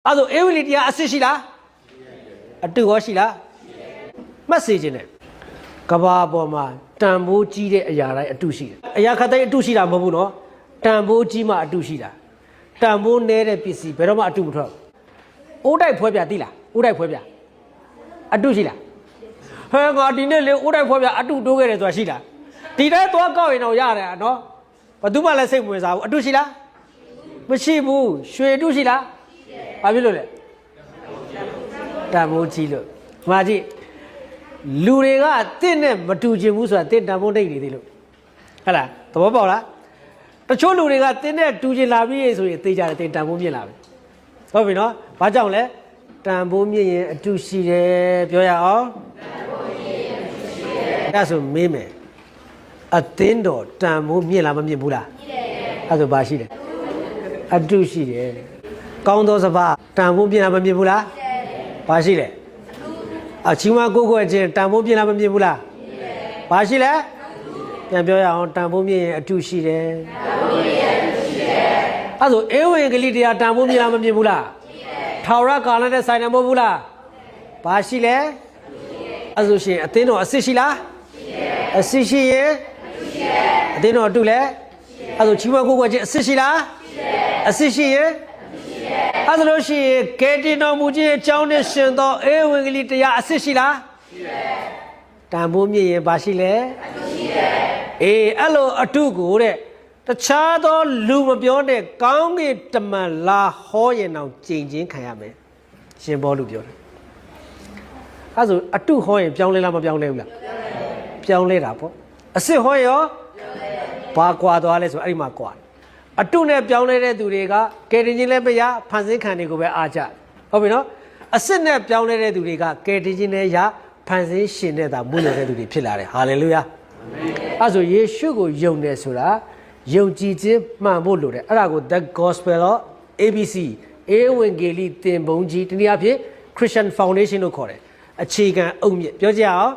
အဲ့ဒါဧဝံဂေလိတရားအစစ်ရှိလားအတုရောရှိလားမှတ်စေခြင်းနဲ့ကဘာပေါ်မှာတန်ဖိုးကြီးတဲ့အရာတိုင်းအတုရှိတယ်အရာခတ်တိုင်းအတုရှိတာမဟုတ်ဘူးနော်တန်ဖိုးကြီးမှအတုရှိတာတန်ဖိုးနည်းတဲ့ပစ္စည်းဘယ်တော့မှအတုမထွက်ဘူးအိုးတိုက်ဖွဲပြသိလားအိုးတိုက်ဖွဲပြအတုရှိလားဟဲ့ငါဒီနေ့လေအိုးတိုက်ဖွဲပြအတုတိုးခဲ့တယ်ဆိုတာရှိလားဒီတိုင်းသွားကောက်ရင်တော့ရတယ်နော်ဘယ်သူမှလည်းစိတ်မဝင်စားဘူးအတုရှိလားမရှိဘူးရွှေအတုရှိလားဘာဖြစ်လို့လဲတန်ဖိုးကြီးလို့မှာကြည့်လူတွေကတင့်နဲ့မတူချင်ဘူးဆိုတာတင့်တန်ဖိုးတိတ်နေသေးလို့ဟုတ်လားသဘောပေါက်လားတချို့လူတွေကတင်းနဲ့တူချင်လာပြီဆိုရင်သိကြတယ်တင်တန်ဖိုးမြင့်လာပြီဟုတ်ပြီနော်ဘာကြောင့်လဲတန်ဖိုးမြင့်ရင်အတုရှိတယ်ပြောရအောင်တန်ဖိုးမြင့်ရင်အတုရှိတယ်ဒါဆိုမေးမယ်အသင်းတော်တန်ဖိုးမြင့်လားမမြင့်ဘူးလားမြင့်တယ်အဲ့ဆိုဘာရှိတယ်အတုရှိတယ်ကောင်းသောစပါးတန်ဖိုးမြင့်လားမမြင့်ဘူးလားမြင့်တယ်ဘာရှိလဲအချီးမကိုကိုချင်းတန်ဖိုးမြင့်လားမမြင့်ဘူးလားမြင့်တယ်ဘာရှိလဲပြန်ပြောရအောင်တန်ဖိုးမြင့်ရင်အတုရှိတယ်အဲ့ဆိုဧဝံဂေလိတရားတန်ဖိုးမြင်လားမမြင်ဘူးလားထာဝရကာလနဲ့ဆိုင်တယ်မဟုတ်ဘူးလားဘာရှိလဲအဲ့ဆိုရှင်အသင်းတော်အစစ်ရှိလားအစစ်ရှိရင်အသင်းတော်အတုလဲအဲ့ဆိုချီးမွမ်းကိုးကွယ်ခြင်းအစစ်ရှိလားအစစ်ရှိရင်အဲ့ဆိုလို့ရှိရင်ကယ်တင်တော်မူခြင်းအကြောင်းနဲ့ရှင်သောဧဝံဂေလိတရားအစစ်ရှိလားတန်ဖိုးမြင်ရင်ဘာရှိလဲအေးအဲ့လိုအတုကိုတဲ့တခြားသောလူမပြောတဲ့ကောင်းကင်တမန်လာဟောရင်တော့ကြင်ချင်းခံရမယ်ရှင်ဘောလူပြောတယ်အဲ့ဆိုအတုဟောရင်ပြောင်းလဲလားမပြောင်းလဲဘူးလားပြောင်းလဲတာပေါ့အစစ်ဟောရောဘာကွာသွားလဲဆိုအဲ့ဒီမှာကွာအတုနဲ့ပြောင်းလဲတဲ့သူတွေကကယ်တင်ခြင်းလည်းမရဖန်ဆင်းခံတွေကိုပဲအားကြဟုတ်ပြီနော်အစစ်နဲ့ပြောင်းလဲတဲ့သူတွေကကယ်တင်ခြင်းလည်းရဖန်ဆင်းရှင်တဲ့တာမွေးနေတဲ့သူတွေဖြစ်လာတယ်ဟာလေလုယာအဲ့ဆိုယေရှုကိုယုံတယ်ဆိုတာယုံကြည်ခြင်းမှန်ဖို့လိုတယ်အဲ့ဒါကို The Gospel of ABC ဧဝံဂေလိသင်ပုံကြီးတနည်းအားဖြင့် Christian Foundation လို့ခေါ်တယ်အခြေခံအုတ်မြစ်ပြောကြအောင်